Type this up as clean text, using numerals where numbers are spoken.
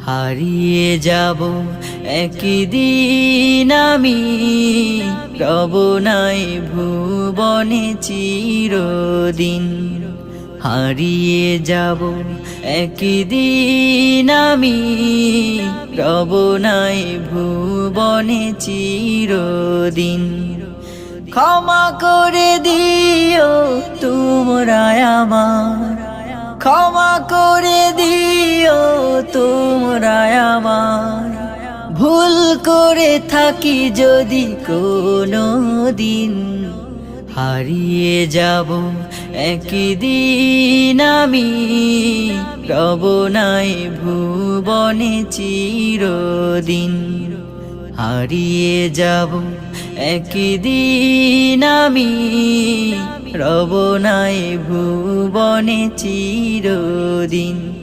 হারিয়ে যাব একদিন আমি, রব নাই ভুবনে চিরদিন। হারিয়ে যাব একদিন আমি, রব নাই ভুবনে চিরদিন। ক্ষমা করে দিও তোমরা আমার, ক্ষমা করে দিও তোমরা আমার। ভুল করে থাকি যদি কোনো দিন, হারিয়ে যাব একদিন আমি, রব নাই ভুবনে চিরদিন। হারিয়ে যাব একদিন আমি, রব নাই ভুবনে চিরদিন।